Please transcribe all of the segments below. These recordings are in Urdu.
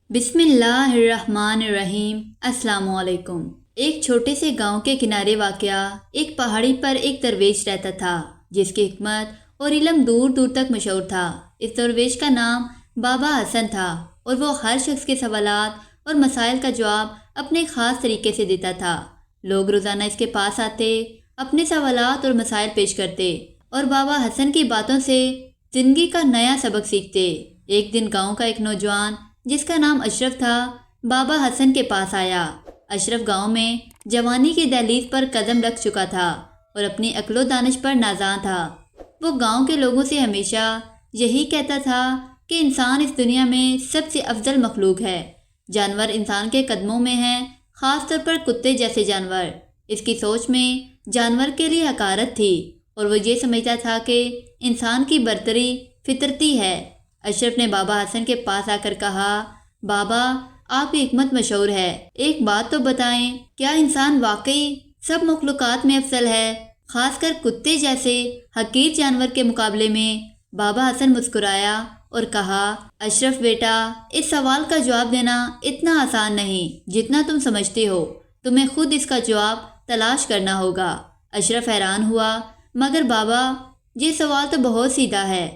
بسم اللہ الرحمن الرحیم۔ السلام علیکم۔ ایک چھوٹے سے گاؤں کے کنارے واقع ایک پہاڑی پر ایک درویش رہتا تھا جس کی حکمت اور علم دور دور تک مشہور تھا۔ اس درویش کا نام بابا حسن تھا اور وہ ہر شخص کے سوالات اور مسائل کا جواب اپنے خاص طریقے سے دیتا تھا۔ لوگ روزانہ اس کے پاس آتے، اپنے سوالات اور مسائل پیش کرتے اور بابا حسن کی باتوں سے زندگی کا نیا سبق سیکھتے۔ ایک دن گاؤں کا ایک نوجوان جس کا نام اشرف تھا بابا حسن کے پاس آیا۔ اشرف گاؤں میں جوانی کی دہلیز پر قدم رکھ چکا تھا اور اپنی عقل و دانش پر نازاں تھا۔ وہ گاؤں کے لوگوں سے ہمیشہ یہی کہتا تھا کہ انسان اس دنیا میں سب سے افضل مخلوق ہے۔ جانور انسان کے قدموں میں ہیں، خاص طور پر کتے جیسے جانور۔ اس کی سوچ میں جانور کے لیے حقارت تھی اور وہ یہ سمجھتا تھا کہ انسان کی برتری فطرتی ہے۔ اشرف نے بابا حسن کے پاس آ کر کہا، بابا آپ کی حکمت مشہور ہے، ایک بات تو بتائیں، کیا انسان واقعی سب مخلوقات میں افضل ہے، خاص کر کتے جیسے حقیر جانور کے مقابلے میں؟ بابا حسن مسکرایا اور کہا، اشرف بیٹا، اس سوال کا جواب دینا اتنا آسان نہیں جتنا تم سمجھتے ہو، تمہیں خود اس کا جواب تلاش کرنا ہوگا۔ اشرف حیران ہوا، مگر بابا یہ سوال تو بہت سیدھا ہے،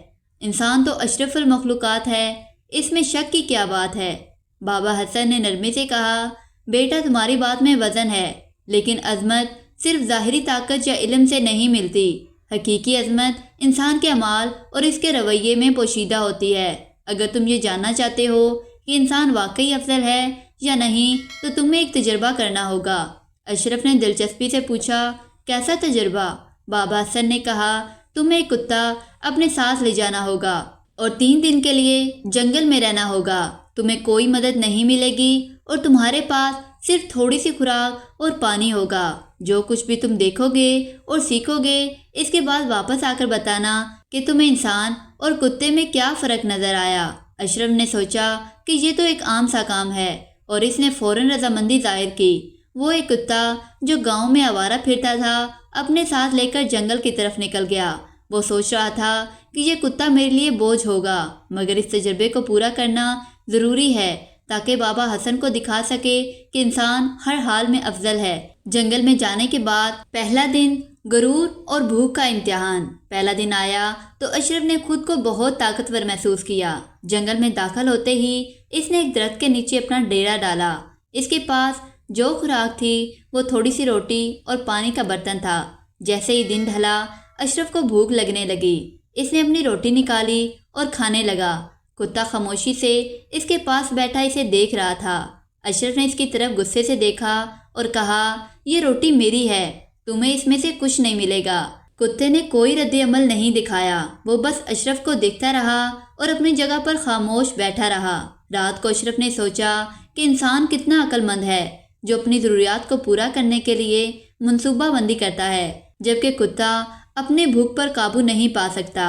انسان تو اشرف المخلوقات ہے، اس میں شک کی کیا بات ہے؟ بابا حسن نے نرمی سے کہا، بیٹا تمہاری بات میں وزن ہے، لیکن عظمت صرف ظاہری طاقت یا علم سے نہیں ملتی۔ حقیقی عظمت انسان کے اعمال اور اس کے رویے میں پوشیدہ ہوتی ہے۔ اگر تم یہ جاننا چاہتے ہو کہ انسان واقعی افضل ہے یا نہیں تو تمہیں ایک تجربہ کرنا ہوگا۔ اشرف نے دلچسپی سے پوچھا، کیسا تجربہ؟ بابا حسن نے کہا، تمہیں ایک کتا اپنے ساتھ لے جانا ہوگا اور 3 دن کے لیے جنگل میں رہنا ہوگا۔ تمہیں کوئی مدد نہیں ملے گی اور تمہارے پاس صرف تھوڑی سی خوراک اور پانی ہوگا۔ جو کچھ بھی تم دیکھو گے اور سیکھو گے، اس کے بعد واپس آ کر بتانا کہ تمہیں انسان اور کتے میں کیا فرق نظر آیا۔ اشرف نے سوچا کہ یہ تو ایک عام سا کام ہے اور اس نے فوراً رضامندی ظاہر کی۔ وہ ایک کتا جو گاؤں میں آوارہ پھرتا تھا اپنے ساتھ لے کر جنگل کی طرف نکل گیا۔ وہ سوچ رہا تھا کہ یہ کتا میرے لیے بوجھ ہوگا، مگر اس تجربے کو پورا کرنا ضروری ہے تاکہ بابا حسن کو دکھا سکے کہ انسان ہر حال میں افضل ہے۔ جنگل میں جانے کے بعد پہلا دن غرور اور بھوک کا امتحان۔ پہلا دن آیا تو اشرف نے خود کو بہت طاقتور محسوس کیا۔ جنگل میں داخل ہوتے ہی اس نے ایک درخت کے نیچے اپنا ڈیرا ڈالا۔ اس کے پاس جو خوراک تھی وہ تھوڑی سی روٹی اور پانی کا برتن تھا۔ جیسے ہی دن ڈھلا اشرف کو بھوک لگنے لگی۔ اس نے اپنی روٹی نکالی اور کھانے لگا۔ کتا خاموشی سے اس کے پاس بیٹھا اسے دیکھ رہا تھا۔ اشرف نے اس کی طرف غصے سے دیکھا اور کہا، یہ روٹی میری ہے، تمہیں اس میں سے کچھ نہیں ملے گا۔ کتے نے کوئی رد عمل نہیں دکھایا، وہ بس اشرف کو دیکھتا رہا اور اپنی جگہ پر خاموش بیٹھا رہا۔ رات کو اشرف نے سوچا کہ انسان کتنا عقل مند ہے جو اپنی ضروریات کو پورا کرنے کے لیے منصوبہ بندی کرتا ہے، جبکہ کتا اپنے بھوک پر قابو نہیں پا سکتا۔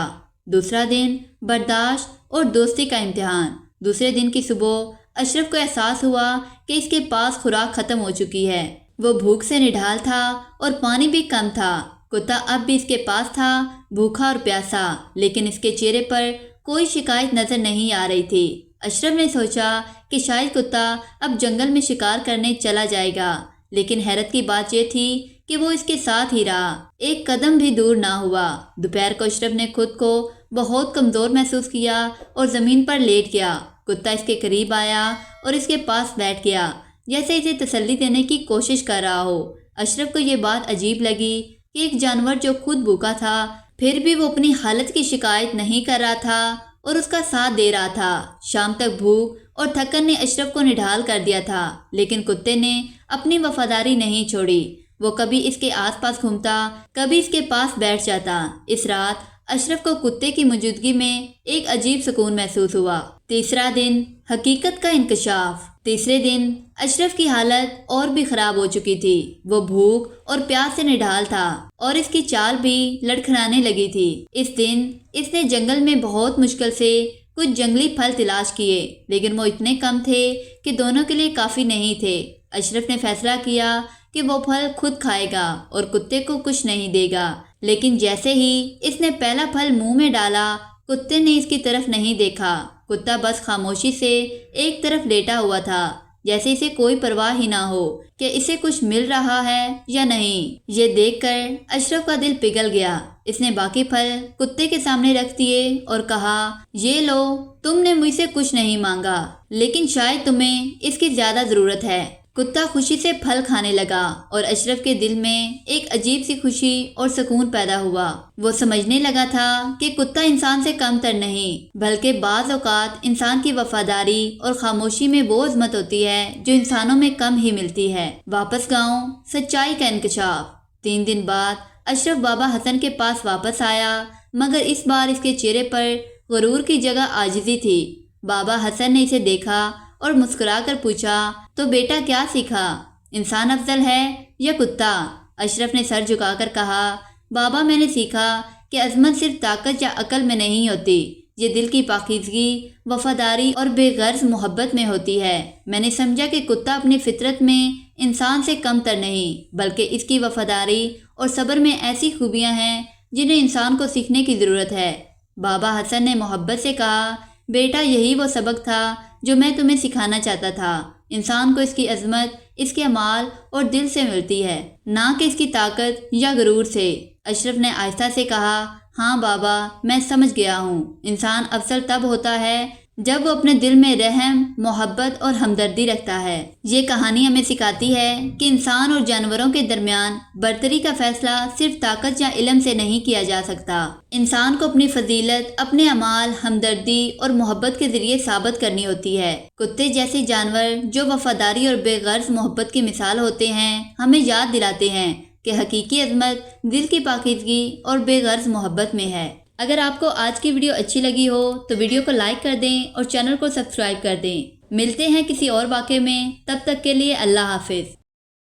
دوسرا دن برداشت اور دوستی کا امتحان۔ دوسرے دن کی صبح اشرف کو احساس ہوا کہ اس کے پاس خوراک ختم ہو چکی ہے۔ وہ بھوک سے نڈھال تھا اور پانی بھی کم تھا۔ کتا اب بھی اس کے پاس تھا، بھوکا اور پیاسا، لیکن اس کے چہرے پر کوئی شکایت نظر نہیں آ رہی تھی۔ اشرف نے سوچا کہ شاید کتا اب جنگل میں شکار کرنے چلا جائے گا، لیکن حیرت کی بات یہ تھی کہ وہ اس کے ساتھ ہی رہا، ایک قدم بھی دور نہ ہوا۔ دوپہر کو اشرف نے خود کو بہت کمزور محسوس کیا اور زمین پر لیٹ گیا۔ کتا اس کے قریب آیا اور اس کے پاس بیٹھ گیا، جیسے اسے تسلی دینے کی کوشش کر رہا ہو۔ اشرف کو یہ بات عجیب لگی کہ ایک جانور جو خود بھوکا تھا پھر بھی وہ اپنی حالت کی شکایت نہیں کر رہا تھا اور اس کا ساتھ دے رہا تھا۔ شام تک بھوک اور تھکن نے اشرف کو نڈھال کر دیا تھا، لیکن کتے نے اپنی وفاداری نہیں چھوڑی۔ وہ کبھی اس کے آس پاس گھومتا، کبھی اس کے پاس بیٹھ جاتا۔ اس رات اشرف کو کتے کی موجودگی میں ایک عجیب سکون محسوس ہوا۔ تیسرا دن حقیقت کا انکشاف۔ تیسرے دن اشرف کی حالت اور بھی خراب ہو چکی تھی۔ وہ بھوک اور پیاس سے نڈھال تھا اور اس کی چال بھی لڑکھڑانے لگی تھی۔ اس دن اس نے جنگل میں بہت مشکل سے کچھ جنگلی پھل تلاش کیے، لیکن وہ اتنے کم تھے کہ دونوں کے لیے کافی نہیں تھے۔ اشرف نے فیصلہ کیا کہ وہ پھل خود کھائے گا اور کتے کو کچھ نہیں دے گا، لیکن جیسے ہی اس نے پہلا پھل منہ میں ڈالا کتے نے اس کی طرف نہیں دیکھا۔ کتا بس خاموشی سے ایک طرف لیٹا ہوا تھا، جیسے اسے کوئی پرواہ ہی نہ ہو کہ اسے کچھ مل رہا ہے یا نہیں۔ یہ دیکھ کر اشرف کا دل پگھل گیا۔ اس نے باقی پھل کتے کے سامنے رکھ دیے اور کہا، یہ لو، تم نے مجھ سے کچھ نہیں مانگا، لیکن شاید تمہیں اس کی زیادہ ضرورت ہے۔ کتا خوشی سے پھل کھانے لگا اور اشرف کے دل میں ایک عجیب سی خوشی اور سکون پیدا ہوا۔ وہ سمجھنے لگا تھا کہ کتا انسان سے کم تر نہیں، بلکہ بعض اوقات انسان کی وفاداری اور خاموشی میں وہ عظمت ہوتی ہے جو انسانوں میں کم ہی ملتی ہے۔ واپس گاؤں، سچائی کا انکشاف۔ 3 دن بعد اشرف بابا حسن کے پاس واپس آیا، مگر اس بار اس کے چہرے پر غرور کی جگہ عاجزی تھی۔ بابا حسن نے اسے دیکھا اور مسکرا کر پوچھا، تو بیٹا کیا سیکھا؟ انسان افضل ہے یا کتا؟ اشرف نے سر جھکا کر کہا، بابا میں نے سیکھا کہ عظمت صرف طاقت یا عقل میں نہیں ہوتی، یہ دل کی پاکیزگی، وفاداری اور بے غرض محبت میں ہوتی ہے۔ میں نے سمجھا کہ کتا اپنی فطرت میں انسان سے کم تر نہیں، بلکہ اس کی وفاداری اور صبر میں ایسی خوبیاں ہیں جنہیں انسان کو سیکھنے کی ضرورت ہے۔ بابا حسن نے محبت سے کہا، بیٹا یہی وہ سبق تھا جو میں تمہیں سکھانا چاہتا تھا۔ انسان کو اس کی عظمت اس کے اعمال اور دل سے ملتی ہے، نہ کہ اس کی طاقت یا غرور سے۔ اشرف نے آہستہ سے کہا، ہاں بابا، میں سمجھ گیا ہوں۔ انسان افضل تب ہوتا ہے جب وہ اپنے دل میں رحم، محبت اور ہمدردی رکھتا ہے۔ یہ کہانی ہمیں سکھاتی ہے کہ انسان اور جانوروں کے درمیان برتری کا فیصلہ صرف طاقت یا علم سے نہیں کیا جا سکتا۔ انسان کو اپنی فضیلت اپنے اعمال، ہمدردی اور محبت کے ذریعے ثابت کرنی ہوتی ہے۔ کتے جیسے جانور جو وفاداری اور بے غرض محبت کی مثال ہوتے ہیں، ہمیں یاد دلاتے ہیں کہ حقیقی عظمت دل کی پاکیزگی اور بے غرض محبت میں ہے۔ اگر آپ کو آج کی ویڈیو اچھی لگی ہو تو ویڈیو کو لائک کر دیں اور چینل کو سبسکرائب کر دیں۔ ملتے ہیں کسی اور واقعے میں، تب تک کے لیے اللہ حافظ۔